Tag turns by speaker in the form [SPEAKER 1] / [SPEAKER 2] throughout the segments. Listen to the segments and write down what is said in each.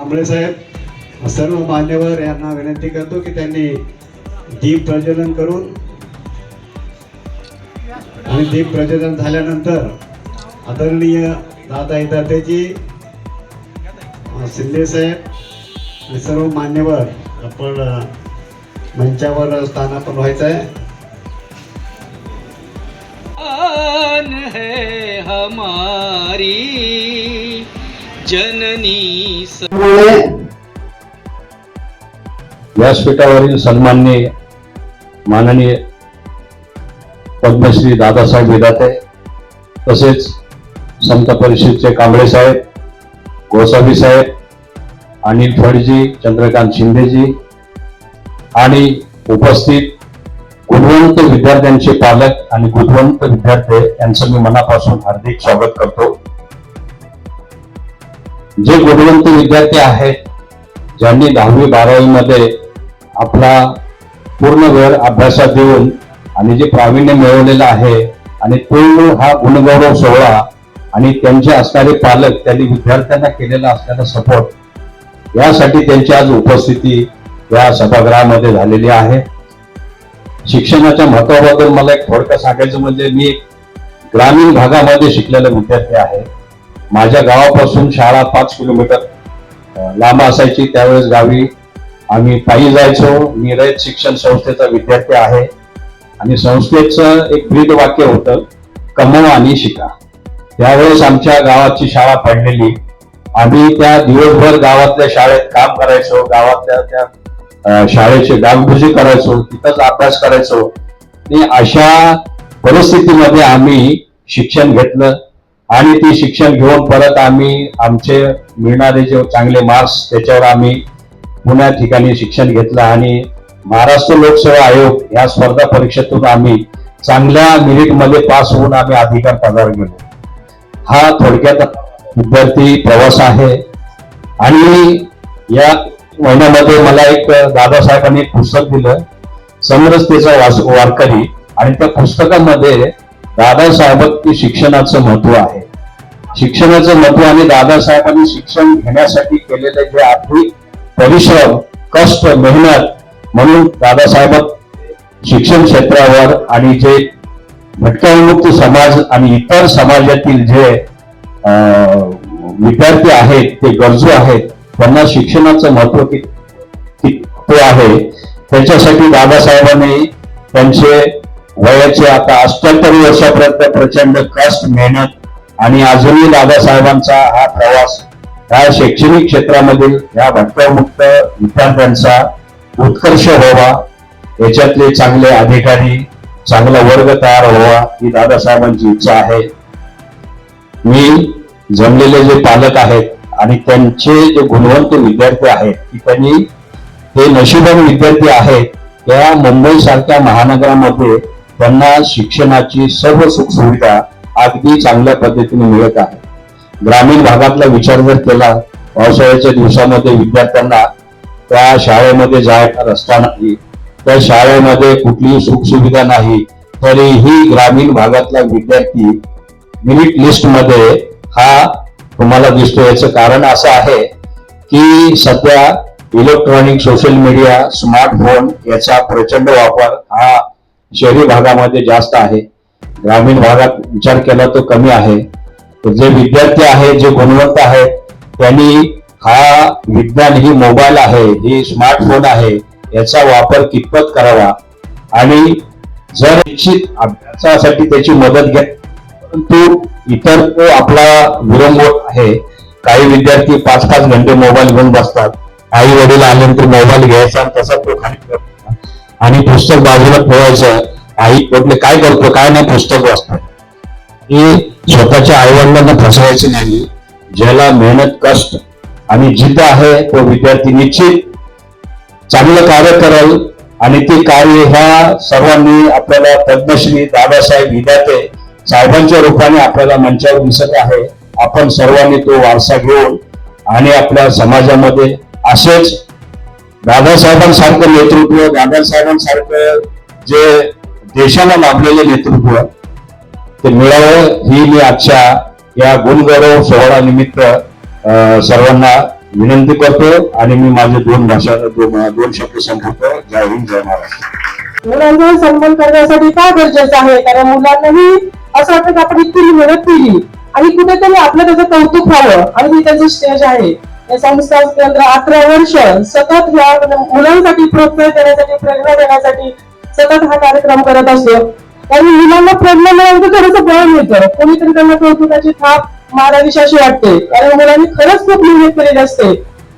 [SPEAKER 1] कांबळे साहेब सर्व मान्यवर यांना विनंती करतो की त्यांनी दीप प्रज्वलन करून आणि दीप प्रज्वलन झाल्यानंतर आदरणीय दादा इदातेजी शिंदे साहेब आणि सर्व मान्यवर आपण मंचावर स्थानापन्न व्हायचं आहे.
[SPEAKER 2] है हमारी जननी
[SPEAKER 3] व्यासपीठावरील सन्माननीय माननीय पद्मश्री दादासाहेब विधाते तसेच संत परिषदचे कांबळे साहेब, गोसावी साहेब, अनिल फडजी, चंद्रकांत शिंदेजी आणि उपस्थित गुणवंत विद्यार्थ्यांचे पालक आणि गुणवंत विद्यार्थी यांचं मी मनापासून हार्दिक स्वागत करतो. जे गुणवंत विद्यार्थी आहेत, ज्यांनी 10वी 12वी मध्ये आपला पूर्ण वेळ अभ्यासात देऊन आणि जे प्रावीण्य मिळवलेलं आहे आणि तो हा गुणगौरव सोहळा आणि त्यांचे असणारे पालक त्यांनी विद्यार्थ्यांना केलेला असलेला सपोर्ट यासाठी त्यांची आज उपस्थिती या सभागृहामध्ये झालेली आहे. शिक्षणाच्या महत्वाबद्दल मला एक थोडक्यात सांगायचं म्हणजे मी एक ग्रामीण भागामध्ये शिकलेला विद्यार्थी आहे. माझ्या गावापासून शाळा 5 किलोमीटर लांब असायची. त्यावेळेस गावी आम्ही पायी जायचो. मी रयत शिक्षण संस्थेचा विद्यार्थी आहे आणि संस्थेचं एक ब्रीद वाक्य होतं, कमवा आणि शिका. त्यावेळेस आमच्या गावाची शाळा पडलेली. आम्ही त्या दिवसभर गावातल्या शाळेत काम करायचो, गावातल्या त्या शाळेचे डागडुजी करायचो, तिथंच अभ्यास करायचो. आणि अशा परिस्थितीमध्ये आम्ही शिक्षण घेतलं आणि ते शिक्षण घेऊन परत आम्ही आमचे मिळणारे जे चांगले मार्क्स त्याच्यावर आम्ही पुण्या ठिकाणी शिक्षण घेतलं आणि महाराष्ट्र लोकसेवा आयोग या स्पर्धा परीक्षेतून आम्ही चांगल्या मेरिटमध्ये पास होऊन आम्ही अधिकार पदावर गेलो. हा थोडक्यात विद्यार्थी प्रवास आहे. आणि या महिन्यामध्ये मला एक दादासाहेबांनी एक पुस्तक दिलं, समरसतेचा वारकरी, आणि त्या पुस्तकामध्ये दादासाहेबांनी शिक्षणाचं महत्व आहे. शिक्षणाचं महत्व आणि दादासाहेबांनी शिक्षण घेण्यासाठी केलेले जे आर्थिक परिश्रम, कष्ट, मेहनत, म्हणून दादासाहेब शिक्षण क्षेत्रावर आणि जे भटक्याविमुक्त समाज आणि इतर समाजातील जे विद्यार्थी आहेत, ते गरजू आहेत, त्यांना शिक्षणाचं महत्व किती आहे त्याच्यासाठी दादासाहेबांनी त्यांचे वयाचे आता 78 वर्षापर्यंत प्रचंड कष्ट, मेहनत आणि अजूनही दादासाहेबांचा हा प्रवास या शैक्षणिक क्षेत्रामधील या भटक्यामुक्त विद्यार्थ्यांचा उत्कर्ष व्हावा, याच्यातले चांगले अधिकारी, चांगला वर्ग तयार व्हावा ही दादासाहेबांची इच्छा आहे. मी जमलेले जे पालक आहेत आणि त्यांचे जे गुणवंत विद्यार्थी आहेत की त्यांनी हे नशिबान विद्यार्थी आहेत, त्या मुंबई सारख्या महानगरामध्ये त्यांना शिक्षणाची सर्व सुखसुविधा अगदी चांगल्या पद्धतीने मिळत आहे. ग्रामीण भागातला विचार जर केला, पावसाळ्याच्या दिवसामध्ये विद्यार्थ्यांना त्या शाळेमध्ये जायचा रस्ता नाही, त्या शाळेमध्ये कुठलीही सुखसुविधा नाही, तरीही ग्रामीण भागातला विद्यार्थी मेरिट लिस्ट मध्ये हा तुम्हाला दिसतो. याचं कारण असं आहे की सध्या इलेक्ट्रॉनिक, सोशल मीडिया, स्मार्टफोन याचा प्रचंड वापर हा शहरी भागामध्ये जास्त आहे. ग्रामीण भागात विचार केला तो कमी आहे. जे विद्यार्थी आहेत, जे गुणवंत आहेत, त्यांनी हा विज्ञान, ही मोबाईल आहे, ही स्मार्टफोन आहे, याचा वापर कितपत करावा आणि जर निश्चित अभ्यासासाठी त्याची मदत घ्या. परंतु इतर तो आपला विरंगुळ आहे. काही विद्यार्थी 5-5 घंटे मोबाईल घेऊन बसतात. आई वडील आल्यानंतर मोबाईल घ्यायचा तसा तो खाली करतो आणि पुस्तक बाजूला ठेवायचं. आई कुठले काय करतो, काय नाही, पुस्तक वाचतो. ही स्वतःच्या आई वडिलांना फसवायचं नाही. ज्याला मेहनत, कष्ट आणि जिद्द आहे तो विद्यार्थी निश्चित चांगलं कार्य करेल आणि ते कार्य ह्या सर्वांनी आपल्याला पद्मश्री दादासाहेब विधाते साहेबांच्या रूपाने आपल्याला मंचावर दिसत आहे. आपण सर्वांनी तो वारसा घेऊन आणि आपल्या समाजामध्ये असेच दादासाहेबांसारखं नेतृत्व, दादासाहेबांसारखं जे देशाला लाभलेले नेतृत्व ते मिळावं ही मी आजच्या या गुणगौरव सोहळा निमित्त सर्वांना विनंती करतो आणि मी माझे दोन शब्द संपवतो. जय हिंद, जय महाराष्ट्र.
[SPEAKER 4] मुलांचा सन्मान करण्यासाठी का गरजेचं आहे? कारण मुलांनाही असं वाटतं की आपण इतकी मेहनत केली आणि कुठेतरी आपलं त्याचं कौतुक व्हावं आणि ही त्यांचं स्टेज आहे. या संस्था केंद्र 11 वर्ष सतत या मुलांसाठी प्रोत्साहन देण्यासाठी, प्रेरणा देण्यासाठी सतत हा कार्यक्रम करत असतो. आणि मुलांना प्रेरणा मिळाल्यानंतर थोडंसं बळ मिळतं, कोणीतरी त्यांना कौतुकाची थाप मारावीशी अशी वाटते. कारण मुलांनी खरंच खूप मेहनत केलेली असते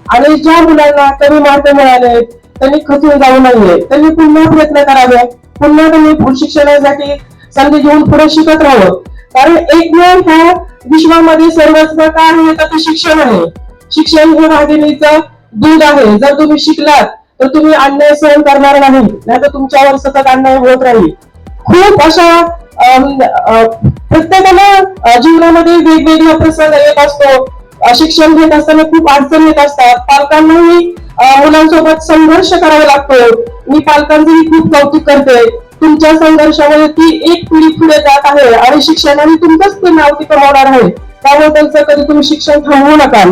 [SPEAKER 4] आणि ज्या मुलांना कमी मार्क मिळाले त्यांनी खचून जाऊ नये, त्यांनी पुन्हा प्रयत्न करावे, पुन्हा त्यांनी पुढे शिक्षणासाठी संधी घेऊन पुढे शिकत राहावं. कारण एकमेव ह्या विश्वामध्ये सर्वस्व काय आहे तर ते शिक्षण आहे. शिक्षण हे वाघिणीचं दूध आहे. जर तुम्ही शिकलात तर तुम्ही अन्याय सहन करणार नाही, नाहीतर तुमच्यावर सतत अन्याय होत राहील. खूप अशा प्रत्येकाला जीवनामध्ये वेगवेगळा प्रसंग येत असतो. शिक्षण घेत असताना खूप अडचणी येत असतात. पालकांनाही मुलांसोबत संघर्ष करावा लागतो. मी पालकांचंही खूप कौतुक करते. तुमच्या संघर्षामध्ये ती एक पिढी पुढे जात आहे आणि शिक्षणाने तुमचंच ते नाव ती कमावणार आहे. त्यामुळे त्यांचं कधी तुम्ही शिक्षण थांबवू नका.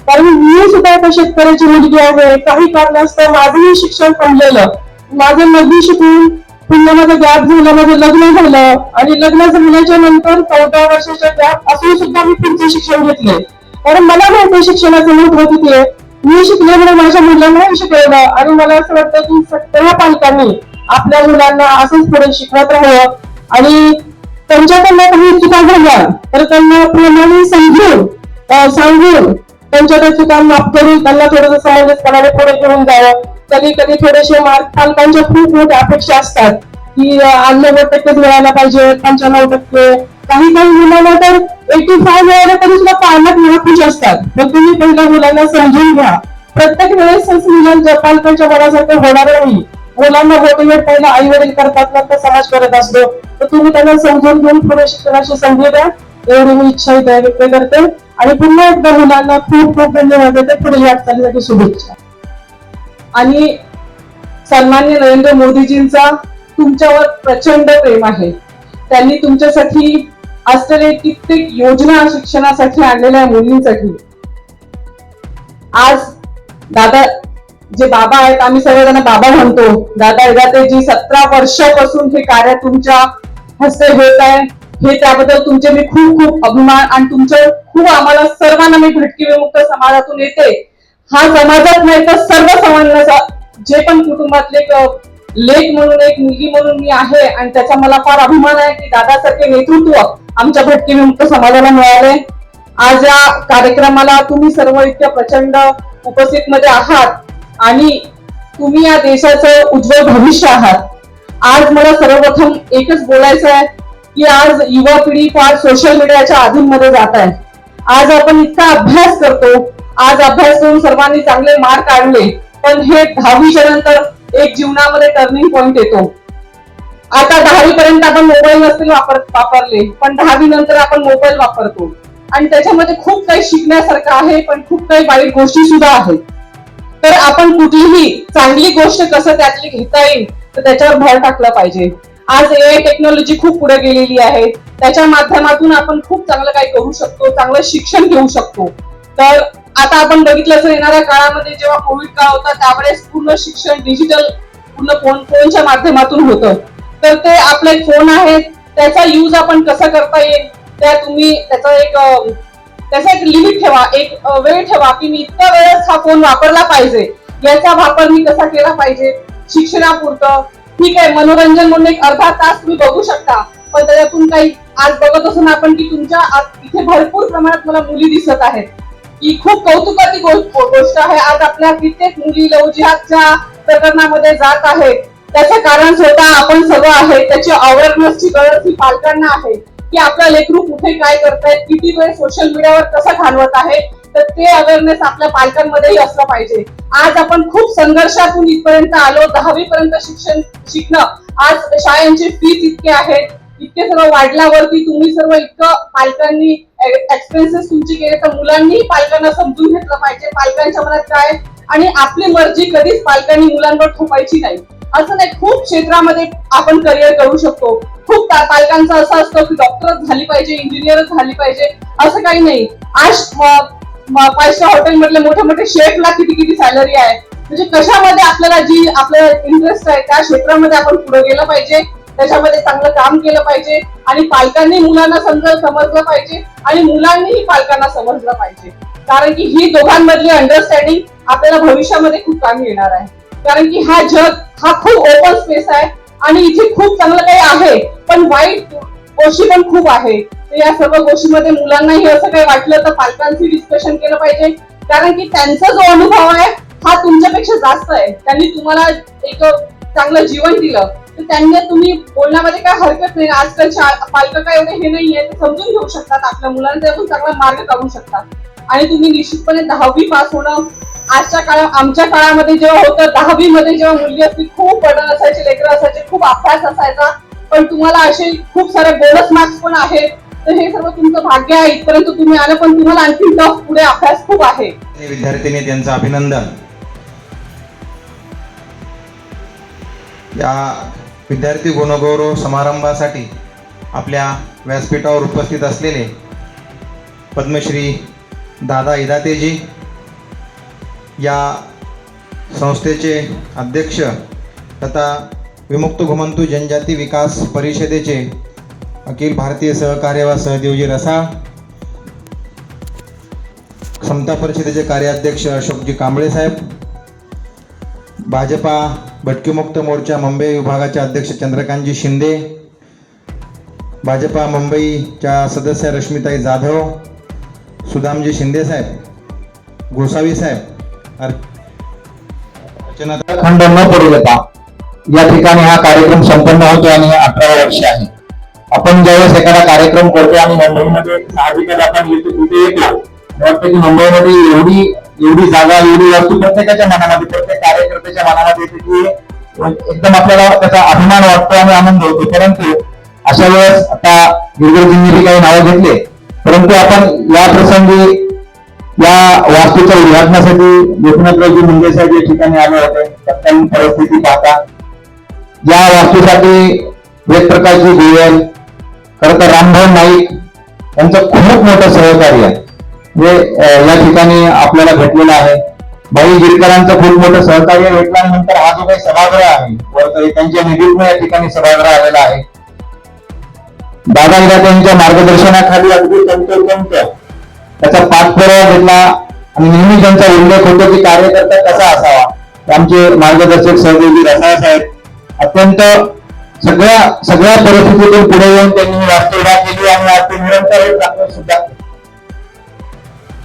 [SPEAKER 4] कारण मी सुद्धा एका शेतकऱ्याची मुलगी आहे. काही कारणास्तव माझंही शिक्षण थांबलेलं. माझं लग्न शिकून पुन्हा माझं गॅप झालं, माझं लग्न झालं आणि लग्न झाल्याच्या नंतर 14 वर्षाच्या गॅप असून सुद्धा मी पुढचं शिक्षण घेतले. कारण मला माहिती शिक्षणाचं महत्व किती आहे. मी शिकले म्हणून माझ्या मुलांनाही शिकवलं आणि मला असं वाटतं की सर्व पालकांनी आपल्या मुलांना असंच पुढे शिकवत राहावं आणि त्यांच्याकडनं काही चुका झाल्या तर त्यांना प्रेमाने समजून सांगून त्यांच्या त्या चुका माफ करून त्यांना थोडंसं समंजसपणाने पुढे घेऊन जावं. कधी कधी थोडेसे मार्क पालकांच्या खूप मोठ्या अपेक्षा असतात की 90% मिळायला पाहिजे, 95%. काही मुलांना तर 85 मिळाले तरी सुद्धा पालक मला खुश असतात. पण तुम्ही पहिल्या मुलांना समजून घ्या. प्रत्येक वेळेस मुलांच्या पालकांच्या मनासारखं होणार नाही. मुलांना मोटिवेट पहिला आई वडील करतात, नंतर समाज करत असतो. तर तुम्ही त्यांना समजून घेऊन पुढे शिक्षणाची संधी द्या, एवढी मी इच्छा व्यक्त करते. आणि पुन्हा एकदा मुलांना खूप खूप धन्यवाद देते. पुढील वाटचालीसाठी शुभेच्छा.
[SPEAKER 5] आणि सन्माननीय नरेंद्र मोदीजींचा तुमच्यावर प्रचंड प्रेम आहे. त्यांनी तुमच्यासाठी असलेले कित्येक योजना शिक्षणासाठी आणलेल्या मुलींसाठी. आज दादा जे बाबा आहेत, आम्ही सर्वजण बाबा म्हणतो, दादा यदातेजी 17 वर्षापासून हे कार्य तुमच्या हस्ते होत आहे. हे त्याबद्दल तुमचे मी खूप खूप अभिमान आणि तुमचं खूप आम्हाला सर्वांना, मी भटकी विमुक्त समाजातून येते. हा समाजात नाही तर सर्व समाजाचा जे पण कुटुंबातले लेख म्हणून, एक मुलगी म्हणून मी आहे आणि त्याचा मला फार अभिमान आहे की दादासारखे नेतृत्व आमच्या भटकी विमुक्त समाजाला मिळाले. आज या कार्यक्रमाला तुम्ही सर्व इतक्या प्रचंड उपस्थित मध्ये आहात आणि तुम्ही या देशाचं उज्ज्वल भविष्य आहात. आज मला सर्वप्रथम एकच बोलायचं आहे की आज युवा पिढी फार सोशल मीडियाच्या आधींमध्ये जात आहे. आज आपण इतका अभ्यास करतो, आज अभ्यास करून सर्वांनी चांगले मार्क आणले, पण हे 10वीच्या नंतर एक जीवनामध्ये टर्निंग पॉइंट येतो. आता 10वी पर्यंत आपण मोबाईल नसतील वापरले, पण 10वी नंतर आपण मोबाईल वापरतो आणि त्याच्यामध्ये खूप काही शिकण्यासारखं आहे, पण खूप काही वाईट गोष्टी सुद्धा आहेत. तर आपण कुठलीही चांगली गोष्ट कसं त्यातली घेता येईल तर त्याच्यावर भर टाकला पाहिजे. आज AI टेक्नॉलॉजी खूप पुढे गेलेली आहे, त्याच्या माध्यमातून आपण खूप चांगलं काही करू शकतो, चांगलं शिक्षण घेऊ शकतो. तर आता आपण बघितलं असेल येणाऱ्या काळामध्ये जेव्हा कोविड काळ होता त्यावेळेस पूर्ण शिक्षण डिजिटल पूर्ण फोनच्या माध्यमातून होतं. तर ते आपला एक फोन आहे त्याचा यूज आपण कसा करता येईल त्या तुम्ही त्याचा एक लिमिट ठेवा, एक वेळ ठेवा की मी इतक्या वेळेस हा फोन वापरला पाहिजे, याचा वापर मी कसा केला पाहिजे. शिक्षणापुरतं ठीक आहे, मनोरंजन म्हणून एक अर्धा तास तुम्ही बघू शकता, पण त्याच्यातून काही आज बघत असो ना आपण की तुमच्या इथे भरपूर प्रमाणात मला मुली दिसत आहेत ही खूप कौतुकाची गोष्ट आहे. आज आपल्या कित्येक मुली लव जिहादच्या प्रकरणामध्ये जात आहेत. त्याचं कारण स्वतः आपण सर्व आहे. त्याची अवेअरनेसची गरज ही पालकांना आहे की आपला लेकरू कुठे काय करतायत, किती वेळ सोशल मीडियावर कसं घालवत आहे. तर ते अवेअरनेस आपल्या पालकांमध्येही असलं पाहिजे. आज आपण खूप संघर्षातून इथपर्यंत आलो. 10वी पर्यंत शिकणं, आज शाळांची फीस इतके आहेत, इतके सर्व वाढल्यावरती तुम्ही सर्व इतकं पालकांनी एक्सपेन्सेस तुमची केले, तर मुलांनी पालकांना समजून घेतलं पाहिजे पालकांच्या मनात काय आणि आपली मर्जी कधीच पालकांनी मुलांवर थोपायची नाही. असं नाही, खूप क्षेत्रामध्ये आपण करिअर करू शकतो. खूप पालकांचं असं असतं की डॉक्टरच झाली पाहिजे, इंजिनियरच झाली पाहिजे, असं काही नाही. आज 5 स्टार हॉटेल मधले मोठे मोठे शेफला किती किती सॅलरी आहे. म्हणजे कशामध्ये आपल्याला जी आपलं इंटरेस्ट आहे त्या क्षेत्रामध्ये आपण पुढे गेलं पाहिजे, त्याच्यामध्ये चांगलं काम केलं पाहिजे आणि पालकांनी मुलांना समजलं पाहिजे आणि मुलांनीही पालकांना समजलं पाहिजे. कारण की ही दोघांमधली अंडरस्टँडिंग आपल्याला भविष्यामध्ये खूप कामी येणार आहे. कारण की हा जग हा खूप ओपन स्पेस आहे आणि इथे खूप चांगलं काही आहे पण वाईट गोष्टी पण खूप आहे. तर या सर्व गोष्टीमध्ये मुलांनाही असं काही वाटलं तर पालकांशी डिस्कशन केलं पाहिजे. कारण की त्यांचा जो अनुभव आहे हा तुमच्यापेक्षा जास्त आहे. त्यांनी तुम्हाला एक चांगलं जीवन दिलं तर त्यांनी तुम्ही बोलण्यामध्ये काय हरकत नाही. आजकालच्या पालक काय एवढे हे नाहीये, ते समजून घेऊ शकतात, आपल्या मुलांचा पण चांगला मार्ग काढू शकतात. आणि तुम्ही निश्चितपणे 10वी पास होणं आजच्या काळात, आमच्या काळामध्ये जेव्हा होतं 10वी मध्ये जेव्हा मुलगी असती खूप बर्डन असायचे, लेकरं असायचे, खूप अभ्यास असायचा, पण तुम्हाला असे खूप सारे बोनस मार्क्स पण आहेत. तर हे सर्व तुमचं भाग्य आहे इथपर्यंत तुम्ही आलं, पण तुम्हाला आणखी टफ पुढे अभ्यास खूप आहे.
[SPEAKER 6] विद्यार्थिनी त्यांचं अभिनंदन. या विद्यार्थी गुणगौरव समारंभासाठी आपल्या व्यासपीठावर उपस्थित असलेले पद्मश्री दादा इदातेजी, या संस्थेचे अध्यक्ष तथा विमुक्त घुमंतू जनजाती विकास परिषदेचे अखिल भारतीय सहकार्य व सहदेवजी रसाळ, समता परिषदेचे कार्याध्यक्ष अशोकजी कांबळे साहेब, भाजपा भटकीमुक्त मोर्चा मुंबई विभागाचे अध्यक्ष चंद्रकांतजी शिंदे, भाजपा मुंबईच्या सदस्य रश्मिताई जाधव, सुदामजी शिंदे साहेब, गोसावी साहेब,
[SPEAKER 3] खंड न पडू देता या ठिकाणी हा कार्यक्रम संपन्न होतो आणि 18 वर्ष आहे. आपण ज्यावेळेस एखादा कार्यक्रम करतो आणि मुंबईमध्ये साहजिकच आपण तिथे येतो, वाटतं की मुंबईमध्ये एवढी जागा, एवढी वस्तू प्रत्येकाच्या मनामध्ये, प्रत्येक कार्यकर्त्याच्या मनामध्ये येते की एकदम आपल्याला त्याचा अभिमान वाटतो आणि आनंद होतो. परंतु अशा वेळेस आता गिरगरजींनी काही नावं घेतले, परंतु आपण या प्रसंगी या वास्तूच्या उद्घाटनासाठी गोपीनाथरावजी मुंडे साहेब या ठिकाणी आले होते. तत्कालीन परिस्थिती पाहता या वास्तूसाठी एक प्रकारची गोयल, खरं तर रामभाऊ नाईक यांचं खूप मोठं सहकार्य जे या ठिकाणी आपल्याला भेटलेलं आहे. भाई गिरकरांचं खूप मोठं सहकार्य भेटल्यानंतर हा जो काही सभागृह आहे वरती त्यांच्या निधीतून या ठिकाणी सभागृह आलेला आहे. दादा त्यांच्या मार्गदर्शनाखाली अगदी तंतोतंत त्याचा पाठपुरावा घेतला आणि नेहमी त्यांचा उल्लेख होतो की कार्यकर्ता कसा असावा. आमचे मार्गदर्शक सहदेवजी रसाळ साहेब अत्यंत सगळ्या परिस्थितीतून पुढे येऊन त्यांनी वास्तवता केली आणि आज ते निरंतर सुद्धा.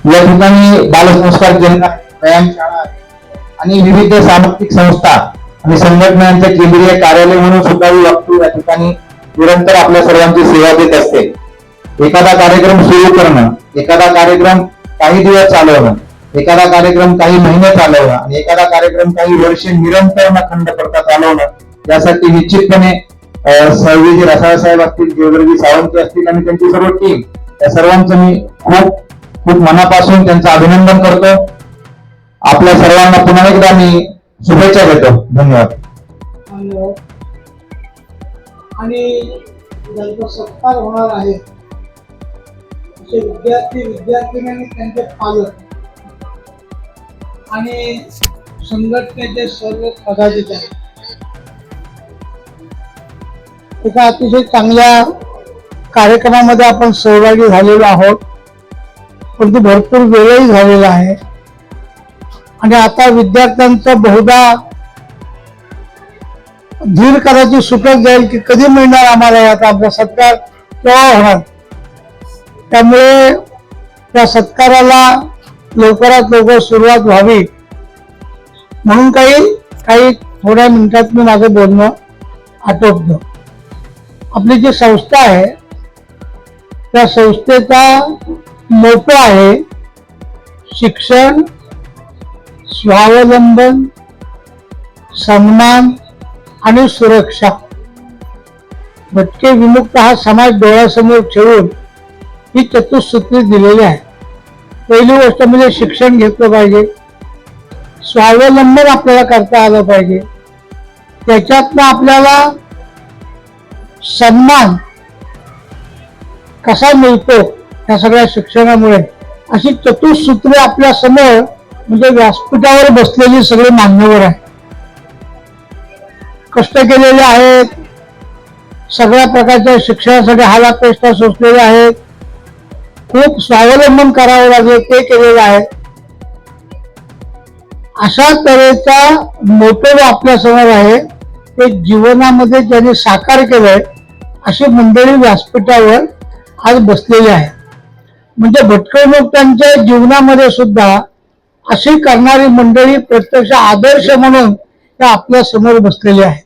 [SPEAKER 3] या ठिकाणी बालसंस्कार केंद्र, व्यायामशाळा आणि विविध सामाजिक संस्था आणि संघटनांचे केंद्रीय कार्यालय म्हणून सुद्धा ही वास्तू या ठिकाणी निरंतर आपल्या सर्वांची सेवा देत असते. एखादा कार्यक्रम सुरू करणं, एखादा कार्यक्रम काही दिवस चालवणं, एखादा कार्यक्रम काही महिने चालवणं आणि एखादा कार्यक्रम काही वर्षे निरंतर न खंड करता चालवणं, यासाठी निश्चितपणे सहदेवजी रसाळ साहेब असतील, गिरगरजी सावंत असतील आणि त्यांची सर्व टीम, या सर्वांचं मी खूप मनापासून त्यांचं अभिनंदन करतो. आपल्या सर्वांना पुन्हा एकदा मी शुभेच्छा देतो. धन्यवाद.
[SPEAKER 7] आणि ज्यांचा सत्कार होणार आहे असे विद्यार्थी आणि त्यांचे पालक आणि संघटनेचे सर्व पदाधिकारी एका अतिशय चांगल्या कार्यक्रमामध्ये आपण सहभागी झालेलो आहोत. परंतु भरपूर वेळही झालेला आहे आणि आता विद्यार्थ्यांचं बहुधा धीर करायची सुटत जाईल की कधी मिळणार आम्हाला याचा आपला सत्कार, केव्हा होणार. त्यामुळे त्या सत्काराला लवकरात लवकर सुरुवात व्हावी म्हणून काही थोड्या मिनिटात मी माझं बोलणं आटोपतो. आपली जी संस्था आहे त्या संस्थेचा मोटो आहे शिक्षण, स्वावलंबन, सन्मान आणि सुरक्षा. भटके विमुक्त हा समाज डोळ्यासमोर ठेवून ही चतुसूत्री दिलेली आहे. पहिली गोष्ट म्हणजे शिक्षण घेतलं पाहिजे, स्वावलंबन आपल्याला करता आलं पाहिजे, त्याच्यातनं आपल्याला सन्मान कसा मिळतो या सगळ्या शिक्षणामुळे अशी चतुसूत्रे आपल्या समोर म्हणजे व्यासपीठावर बसलेली सगळे मान्यवर आहे. कष्ट केलेले आहेत, सगळ्या प्रकारच्या शिक्षणासाठी हालापेष्टा सोसलेले आहेत, खूप स्वावलंबन करावं लागेल ते केलेलं आहे. अशा तऱ्हेचा मोटो आपल्या समोर आहे ते जीवनामध्ये ज्यांनी साकार केलंय अशी मंडळी व्यासपीठावर आज बसलेली आहे. म्हणजे भटकळमुक्तांच्या जीवनामध्ये सुद्धा अशी करणारी मंडळी प्रत्यक्ष आदर्श म्हणून त्या आपल्या समोर बसलेली आहे.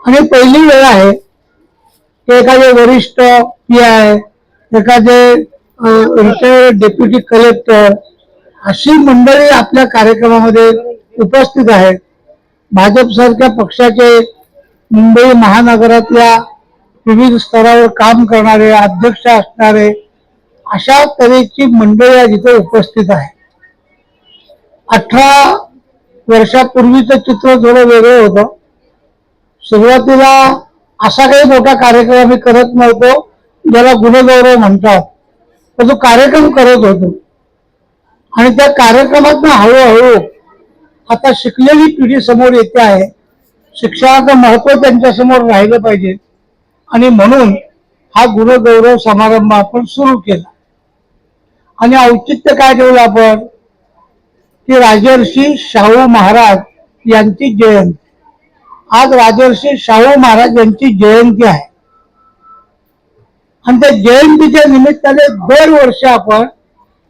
[SPEAKER 7] आणि पहिली वेळ आहे की एखादे वरिष्ठ PI, एखादे रिटायर्ड डेप्युटी कलेक्टर अशी मंडळी आपल्या कार्यक्रमामध्ये उपस्थित आहेत. भाजप सारख्या पक्षाचे मुंबई महानगरातल्या विविध स्तरावर काम करणारे, अध्यक्ष असणारे अशा तऱ्हेची मंडळी आज इथे उपस्थित आहे. 18 वर्षापूर्वीचं चित्र थोडं वेगळं होतं. सुरुवातीला असा काही मोठा कार्यक्रम आम्ही करत नव्हतो ज्याला गुणगौरव म्हणतात, तर तो कार्यक्रम करत होतो. आणि त्या कार्यक्रमातून हळूहळू आता शिकलेली पिढी समोर येते आहे. शिक्षणाचं महत्व त्यांच्या समोर राहिलं पाहिजे आणि म्हणून हा गुणगौरव समारंभ आपण सुरू केला. आणि औचित्य काय ठेवलं आपण की राजर्षी शाहू महाराज यांची जयंती. आज राजर्षी शाहू महाराज यांची जयंती आहे आणि त्या जयंतीच्या निमित्ताने दरवर्षी आपण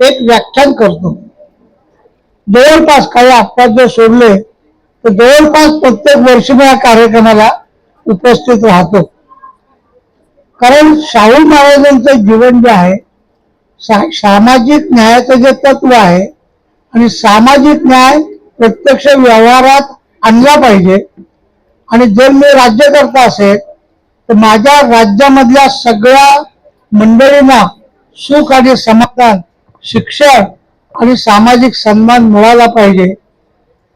[SPEAKER 7] एक व्याख्यान करतो. जवळपास काही अपवाद जर सोडले तर जवळपास प्रत्येक वर्षी मी या कार्यक्रमाला उपस्थित राहतो. कारण शाहू महाराजांचं जीवन जे आहे सामाजिक न्यायाचं जे तत्व आहे आणि सामाजिक न्याय प्रत्यक्ष व्यवहारात आणला पाहिजे. आणि जर मी राज्यकर्ता असेल तर माझ्या राज्यामधल्या सगळ्या मंडळींना सुख आणि समाधान, शिक्षण आणि सामाजिक सन्मान मिळाला पाहिजे.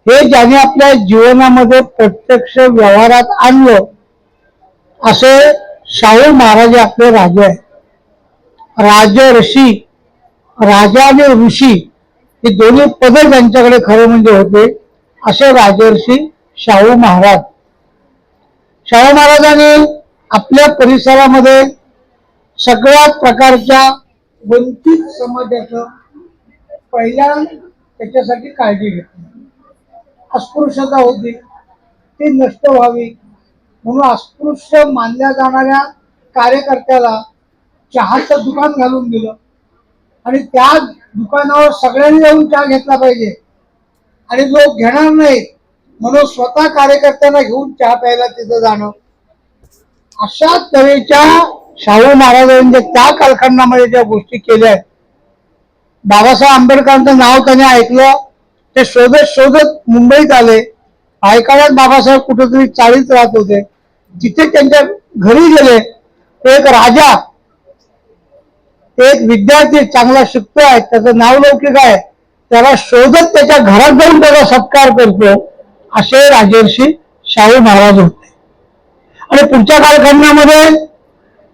[SPEAKER 7] हे ज्याने आपल्या जीवनामध्ये प्रत्यक्ष व्यवहारात आणलं असे शाहू महाराज आपले राजे आहेत. राजर्षी, राजा आणि ऋषी हे दोन्ही पदे त्यांच्याकडे खरं म्हणजे होते असे राजर्षी शाहू महाराज. शाहू महाराजांनी आपल्या परिसरामध्ये सगळ्या प्रकारच्या वंचित समाजाचं पहिल्या त्याच्यासाठी काळजी घेतली. अस्पृश्यता होती ती नष्ट व्हावी म्हणून अस्पृश्य मानल्या जाणाऱ्या कार्यकर्त्याला चहाचं दुकान घालून दिलं आणि त्या दुकानावर सगळ्यांनी जाऊन चहा घेतला पाहिजे आणि लोक घेणार नाहीत म्हणून स्वतः कार्यकर्त्यांना घेऊन चहा प्यायला तिथं जाणं. अशा तऱ्हेच्या शाहू महाराजांनी त्या कालखंडामध्ये ज्या गोष्टी केल्या आहेत. बाबासाहेब आंबेडकरांचं नाव त्याने ऐकलं, ते शोधत शोधत मुंबईत आले. पायकाळ्यात बाबासाहेब कुठेतरी चाळीत राहत होते, तिथे त्यांच्या घरी गेले. एक राजा, एक विद्यार्थी चांगला शिकतोय, त्याचं नाव लौकिक आहे, त्याला शोधत त्याच्या घरात जाऊन त्याचा सत्कार करतो असे राजर्षी शाहू महाराज होते. आणि पुढच्या कालखंडामध्ये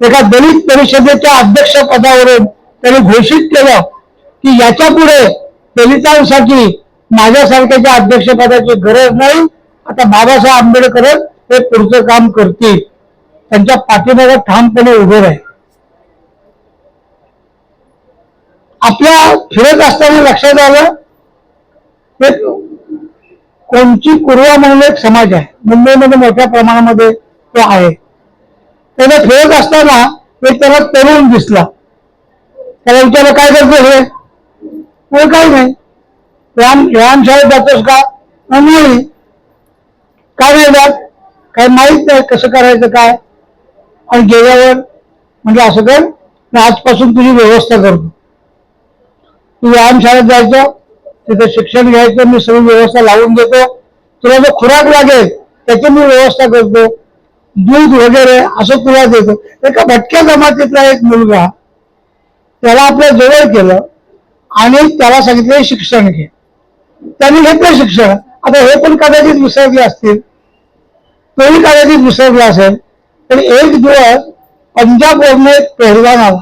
[SPEAKER 7] एका दलित परिषदेच्या अध्यक्ष पदावरून त्यांनी घोषित केलं की याच्या पुढे दलितांसाठी माझ्यासारख्याच्या अध्यक्षपदाची गरज नाही, आता बाबासाहेब आंबेडकरच हे पुढचं काम करतील. त्यांच्या पाठीमागे ठामपणे उभे राहील. आपल्या फिरत असताना लक्षात आलं एक कोणची कुर्वा म्हणून एक समाज आहे मुंबईमध्ये, मोठ्या प्रमाणामध्ये तो आहे. त्याला फिरत असताना एक त्याला तरुण दिसला. त्याला विचारलं काय करतो हे? काही नाही. व्यायाम शाळेत जातोस का? नाही. काय नाही जात? काही माहित नाही कसं करायचं काय. आणि गेल्यावर म्हणजे असं कर, आजपासून तुझी व्यवस्था करतो. तू व्यायाम शाळेत जायचं, तिथे शिक्षण घ्यायचं, मी सगळी व्यवस्था लावून देतो. तुला जो खुराक लागेल त्याची मी व्यवस्था करतो, दूध वगैरे असं तुला देतो. एका भटक्या जमातीतला एक मुलगा, त्याला आपल्या जवळ केलं आणि त्याला सांगितलं शिक्षण घे. त्यांनी घेतलं शिक्षण. आता हे पण कदाचित विसरले असतील, तोही कदाचित विसरला असेल. तर एक दिवस पंजाबवरून एक पेहलवान आला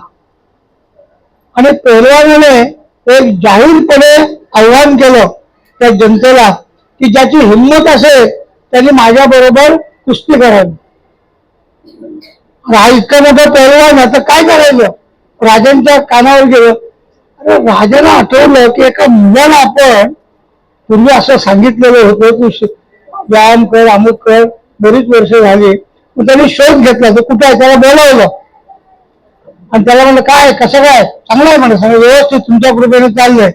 [SPEAKER 7] आणि पेहलवानाने एक जाहीरपणे आव्हान केलं त्या जनतेला की ज्याची हिंमत असेल त्यांनी माझ्या बरोबर कुस्ती करावी. हा इतका मोठा पेहलवान आता काय करायचं. राजांच्या कानावर गेलं. अरे राजाला आठवलं की एका मुलाला आपण पूर्वी असं सांगितलेलं होतं की व्यायाम कर अमुक कर, बरीच वर्ष झाली. मग त्यांनी शोध घेतला तो कुठे आहे, त्याला बोलावलं आणि त्याला म्हणलं काय कसं काय. चांगलं आहे म्हणलं, सगळं व्यवस्थित तुमच्या कृपेने चाललंय,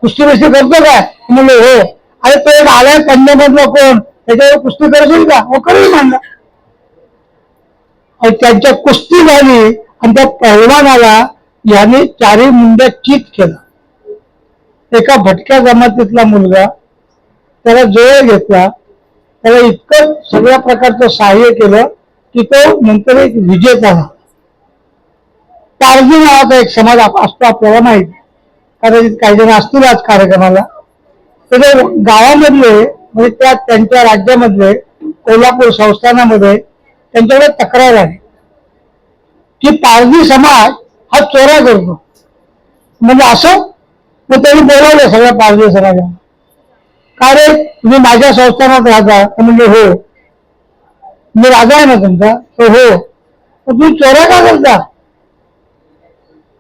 [SPEAKER 7] कुस्ती बिस्ती करतो काय म्हणलं हो. अरे तो एक आलाय पंजाबमधला कोण, त्याच्यावर कुस्ती करशील का. हो करेल म्हणलं. आणि त्यांच्या कुस्ती झाली आणि त्या पहलवानाला याने चारी मुंड्या चित केला. एका भटक्या जमातीतला मुलगा त्याला जवळ घेतला, त्याला इतकं सगळ्या प्रकारचं सहाय्य केलं की तो नंतर एक विजेता झाला. पारधी नावाचा एक समाज असतो आपल्याला माहिती, कदाचित काही जण असतील आज कार्यक्रमाला. तर गावामधले म्हणजे त्यांच्या राज्यामधले कोल्हापूर संस्थानामध्ये त्यांच्याकडे तक्रार आहे की पारधी समाज हा चोऱ्या करतो. म्हणजे असं मग त्यांनी बोलावलं सगळ्या पारधी समाजाला. का रे तुम्ही माझ्या संस्थानात राहता. म्हणजे हो. मी राजा आहे ना तुमचा. तो हो. तुम्ही चोऱ्या का करता.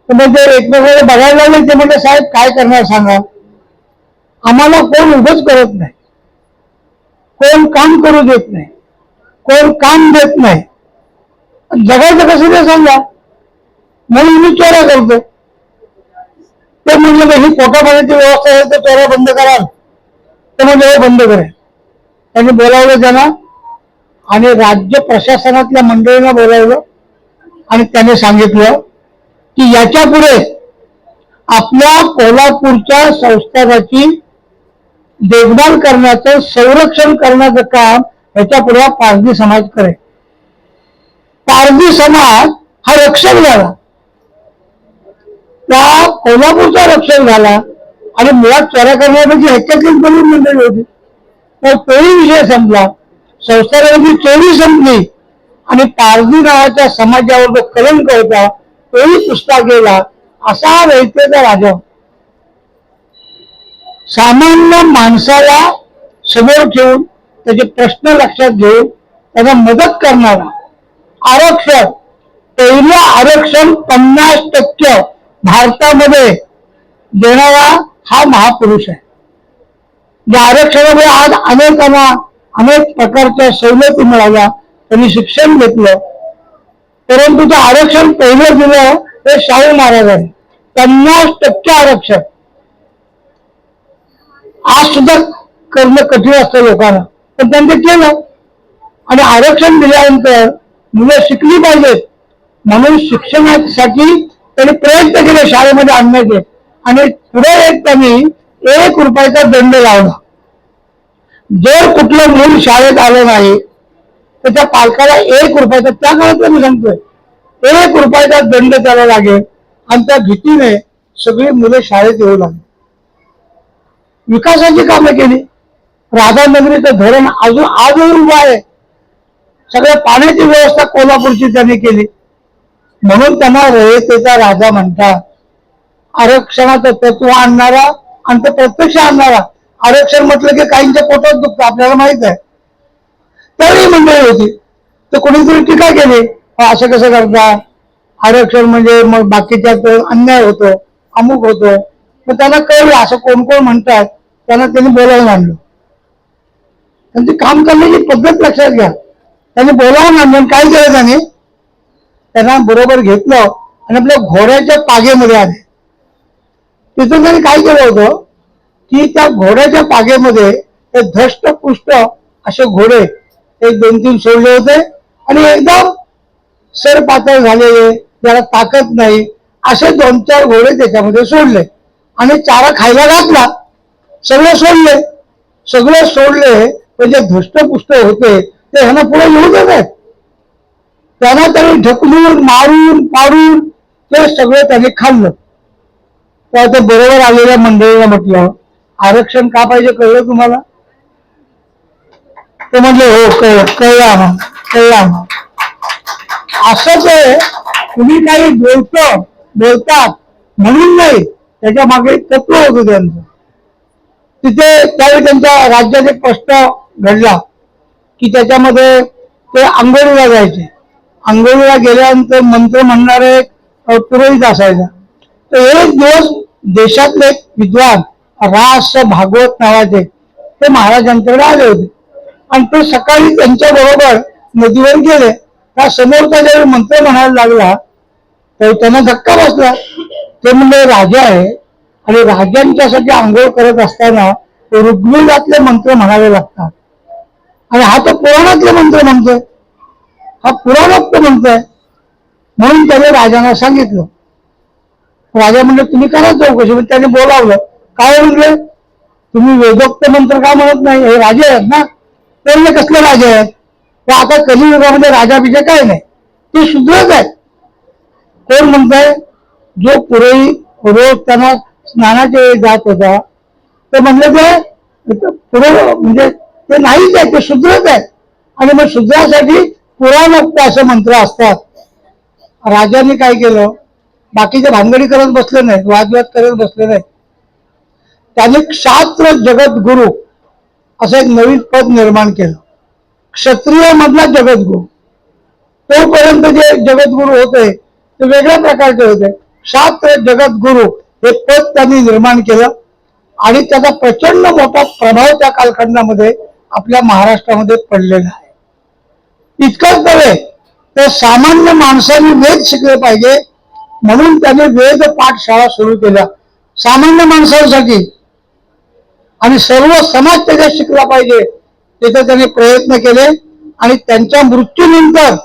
[SPEAKER 7] म्हणजे एकमेकांना बघायला लागले. ते म्हणजे साहेब काय करणार सांगा, आम्हाला कोण उभंच करत नाही, कोण काम करू देत नाही, कोण काम देत नाही, जगायचं कसं ते सांगा, म्हणून मी चोऱ्या करतो. ते म्हणजे ही पोटापाण्याची व्यवस्था आहे तर चोऱ्या बंद कराल. ते म्हणजे हे बंद करेल. त्यांनी बोलावलं त्यांना आणि राज्य प्रशासनातल्या मंडळींना बोलावलं आणि त्याने सांगितलं की याच्या पुढे आपल्या कोल्हापूरच्या संस्थानाची देखभाल करण्याचं, संरक्षण करण्याचं काम याच्या पुढे पारधी समाज करेल. पारधी समाज हा रक्षक झाला, त्या कोल्हापूरचा रक्षक झाला आणि मुळात चोऱ्या करण्यापैकी ह्याच्यातलीच बरीच मंडळी होती. तर तोही विषय संपला, संस्थानाची चोरी संपली आणि पारधी नावाच्या समाजावर जो कलंक होता तोही पुसता गेला. असा रयतेचा राजा. सामान्य माणसाला समोर ठेवून त्याचे प्रश्न लक्षात घेऊन त्यांना मदत करणारा आरक्षण, पहिलं आरक्षण 50% भारतामध्ये देणारा हा महापुरुष आहे. या आरक्षणामुळे आज अनेकांना अनेक प्रकारच्या सवलती मिळाल्या, त्यांनी शिक्षण घेतलं. परंतु ते आरक्षण पहिलं दिलं ते शाहू महाराजांनी. 50% आरक्षण आज सुद्धा करणं कठीण असतं लोकांना, पण त्यांनी केलं. आणि आरक्षण दिल्यानंतर मुलं शिकली पाहिजेत म्हणून शिक्षणासाठी त्यांनी प्रयत्न केले शाळेमध्ये आणण्याचे. आणि पुढे एक त्यांनी 1 रुपयाचा दंड लावला. जर कुठलं मूल शाळेत आलं नाही तर त्या पालकाला 1 रुपयाचा, त्या काळात मी सांगतोय, 1 रुपयाचा दंड त्याला लागेल. आणि त्या भीतीने सगळी मुलं शाळेत येऊ लागली. विकासाची कामं केली. राधानगरीचं धरण अजून आजही उभं आहे. सगळ्या पाण्याची व्यवस्था कोल्हापूरची त्यांनी केली. म्हणून त्यांना रयतेचा राजा म्हणतात. आरक्षणाचं तत्व आणणारा आणि ते प्रत्यक्ष आणणारा. आरक्षण म्हटलं की काहींच्या पोटात दुखतं, आपल्याला माहित आहे. त्यावेळी मंडळी होती तर कोणीतरी टीका केली, असं कसं करता, आरक्षण म्हणजे मग बाकीच्यात अन्याय होतो, अमुक होतो. मग त्यांना कळलं असं कोण कोण म्हणतात. त्यांना त्यांनी बोलावून आणलं. त्यांची काम करण्याची पद्धत लक्षात घ्या. त्यांनी बोलावून आणलं. काय केलं त्याने, त्यांना बरोबर घेतलं आणि आपल्या घोड्याच्या पागेमध्ये आले. तिथून त्यांनी काय केलं होतं की त्या घोड्याच्या पागेमध्ये ते धष्टपुष्ट असे घोडे 1-2-3 सोडले होते आणि एकदम सर पातळ झालेले, त्याला ताकद नाही असे 2-4 घोडे त्याच्यामध्ये सोडले आणि चारा खायला घातला. सगळे सोडले म्हणजे धष्टपुष्ट होते ते ह्यांना पुढे येऊ देत आहेत. त्यांना त्यांनी ढकलून मारून पाडून ते सगळे त्यांनी खाल्लं. तेव्हा ते बरोबर आलेल्या मंडळीला म्हटलं, आरक्षण का पाहिजे कळलं तुम्हाला. ते म्हटले हो कळलं आम्हाला. असं ते तुम्ही काही बोलतात म्हणून नाही, त्याच्या मागे एक तत्व होतं त्यांचं. तिथे त्यावेळी त्यांच्या राज्यात एक प्रश्न घडला की त्याच्यामध्ये ते आंघोळीला जायचे. आंघोळीला गेल्यानंतर मंत्र म्हणणारे पुरोहित असायचा. तर एक दिवस देशातले एक विद्वान रास भागवत नावाचे ते महाराजांच्याकडे आले होते आणि ते सकाळी त्यांच्या बरोबर नदीवर गेले. त्या समोरचा ज्यावेळी मंत्र म्हणायला लागला तर त्यांना धक्का बसला. ते म्हणजे राजा आहे आणि राजांच्यासाठी आंघोळ करत असताना ऋग्वेदातले मंत्र म्हणावे लागतात आणि हा तर पुराणातले मंत्र म्हणतोय, हा पुराणोक्त म्हणतोय. म्हणून त्याने राजांना सांगितलं. राजा म्हणले तुम्ही करा चौकशी. त्याने बोलावलं. काय म्हणले, तुम्ही वेदोक्त मंत्र का म्हणत नाही, हे राजे आहेत ना. ते म्हणजे कसले राजे आहेत, तर आता कलियुगामध्ये राजा बिजा काय नाही, ते शूद्रच आहेत. कोण म्हणताय, जो पुरोहित रोज त्यांना स्नानाच्या वेळी जात होता ते म्हणलं ते पुरोहित म्हणजे ते नाहीच आहे, ते शूद्रच आहेत. आणि मग शूद्रासाठी पुराणोक्त असे मंत्र असतात. राजांनी काय केलं, बाकीच्या भानगडी करत बसले नाहीत, वादविवाद करत बसले नाहीत. त्यांनी क्षात्र जगद्गुरु असं एक नवीन पद निर्माण केलं. क्षत्रिय मधला जगद्गुरु. तोपर्यंत जे जगद्गुरु होते ते वेगळ्या प्रकारचे होते. क्षात्र जगद्गुरु हे पद त्यांनी निर्माण केलं आणि त्याचा प्रचंड मोठा प्रभाव त्या कालखंडामध्ये आपल्या महाराष्ट्रामध्ये पडलेला आहे. इतकंच नव्हे तर सामान्य माणसाने वेद शिकले पाहिजे म्हणून त्याने वेद पाठशाळा सुरू केल्या सामान्य माणसांसाठी आणि सर्व समाज त्याच्यात शिकला पाहिजे तिथे त्यांनी प्रयत्न केले. आणि त्यांच्या मृत्यूनंतर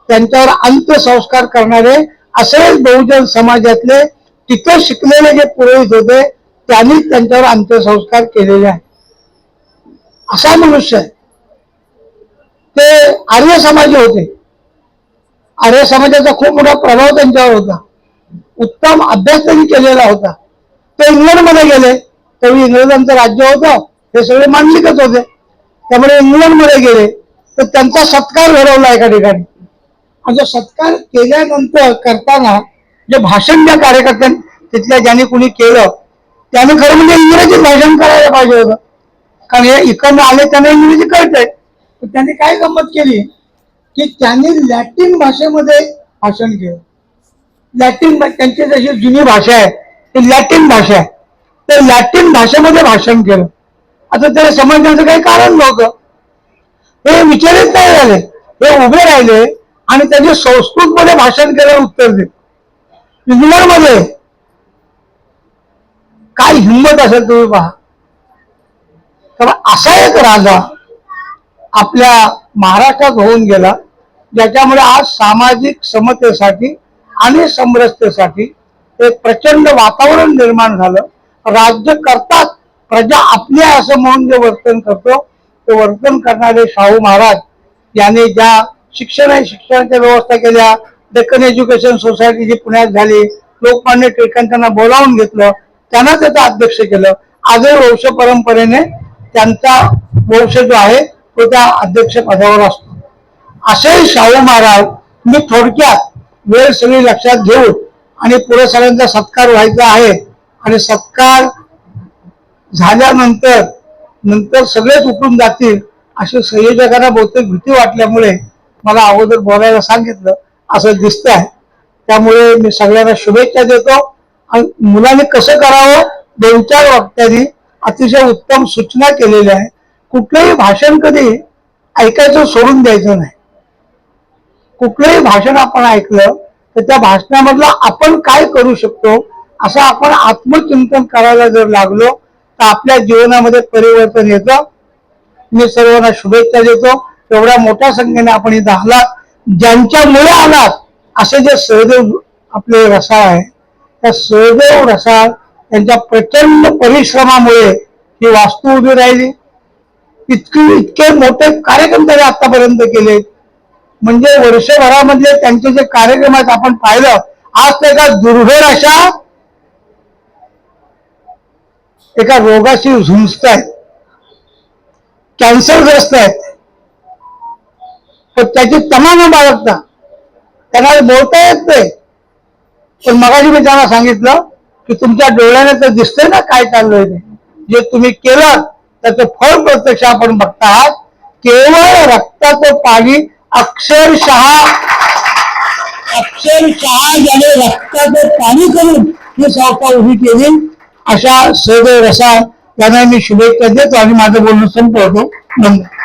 [SPEAKER 7] त्यांच्यावर अंत्यसंस्कार करणारे असेच बहुजन समाजातले तिथे शिकलेले जे पुरोहित होते त्यांनी त्यांच्यावर अंत्यसंस्कार केलेले आहे. असा मनुष्य आहे. ते आर्य समाजी होते. आर्य समाजाचा खूप मोठा प्रभाव त्यांच्यावर होता. उत्तम अभ्यास त्यांनी केलेला होता. ते इंग्लंडमध्ये गेले. तेव्हा इंग्रजांचं राज्य होतं, हे सगळे मांडलिकच होते. त्यामुळे इंग्लंडमध्ये गेले तर त्यांचा सत्कार घडवला एका ठिकाणी. आणि सत्कार केल्यानंतर करताना जे भाषण ज्या कार्यकर्त्यांनी तिथल्या ज्यांनी कुणी केलं त्याने खरं म्हणजे इंग्रजीत भाषण करायला पाहिजे होतं, कारण हे इकडनं आले त्यांना इंग्रजी कळतंय. तर त्यांनी काय गंमत केली की त्यांनी लॅटिन भाषेमध्ये भाषण केलं. लॅटिन त्यांची जशी जुनी भाषा आहे ती लॅटिन भाषा आहे, तर लॅटिन भाषेमध्ये भाषण केलं. आता त्याला समजण्याचं काही कारण नव्हतं. हे विचारित नाही झाले, हे उभे राहिले आणि त्यांनी संस्कृत मध्ये भाषण केलं उत्तर दिलं. इंग्लंडमध्ये काय हिंमत असेल तुम्ही पहा. तर असा एक राजा आपल्या महाराष्ट्रात होऊन गेला ज्याच्यामुळे आज सामाजिक समतेसाठी आणि समरसतेसाठी एक प्रचंड वातावरण निर्माण झालं. राज्य करतात प्रजा आपली असं म्हणून जे वर्तन करतो ते वर्तन करणारे शाहू महाराज यांनी ज्या शिक्षणाच्या व्यवस्था केल्या, डेक्कन एज्युकेशन सोसायटी जी पुण्यात झाली, लोकमान्य टिळकांनी त्यांना बोलावून घेतलं, त्यांना त्याचं अध्यक्ष केलं. आजही वंश परंपरेने त्यांचा वंश जो आहे तो त्या अध्यक्ष पदावर असतो. असे शाहू महाराज. मी थोडक्यात वेळ सगळी लक्षात घेऊन आणि पुढे सगळ्यांचा सत्कार व्हायचा आहे आणि सत्कार झाल्यानंतर सगळेच उठून जातील असे संयोजकांना बहुतेक भीती वाटल्यामुळे मला अगोदर बोलायला सांगितलं असं दिसत आहे. त्यामुळे मी सगळ्यांना शुभेच्छा देतो. आणि मुलांनी कसं करावं 2-4 वक्त्यांनी अतिशय उत्तम सूचना केलेल्या आहे. कुठलंही भाषण कधी ऐकायचं सोडून द्यायचं नाही. कुठलंही भाषण आपण ऐकलं तर त्या भाषणामधलं आपण काय करू शकतो असं आपण आत्मचिंतन करायला जर लागलो तर आपल्या जीवनामध्ये परिवर्तन येतं. मी सर्वांना शुभेच्छा देतो. एवढ्या मोठ्या संख्येने आपण इथं आलात, ज्यांच्यामुळे आलात असे जे सहदेव आपले रसाळ आहे त्या सहदेव रसाळ यांच्या प्रचंड परिश्रमामुळे ही वास्तू उभी राहिली. इतके मोठे कार्यक्रम त्यांनी आतापर्यंत केले. म्हणजे वर्षभरामधले त्यांचे जे कार्यक्रम आहेत आपण पाहिलं. आज ते एका दुर्धर अशा एका रोगाशी झुंजत आहेत, कॅन्सरग्रस्त आहेत. पण त्याची तमा न बाळगता त्यांना बोलता येत नाही. पण मगाशी मी त्यांना सांगितलं की तुमच्या डोळ्याने तर दिसतंय ना काय चाललंय ते. जे तुम्ही केलं त्याचं फळ प्रत्यक्ष आपण बघता आहात. केवळ रक्ताचं पाणी अक्षरशः ज्याने रक्ताचं पाणी करून ही संस्था उभी केली अशा सहदेव रसाळ यांना मी शुभेच्छा देतो आणि माझं बोलणं संपवतो. नमस्कार.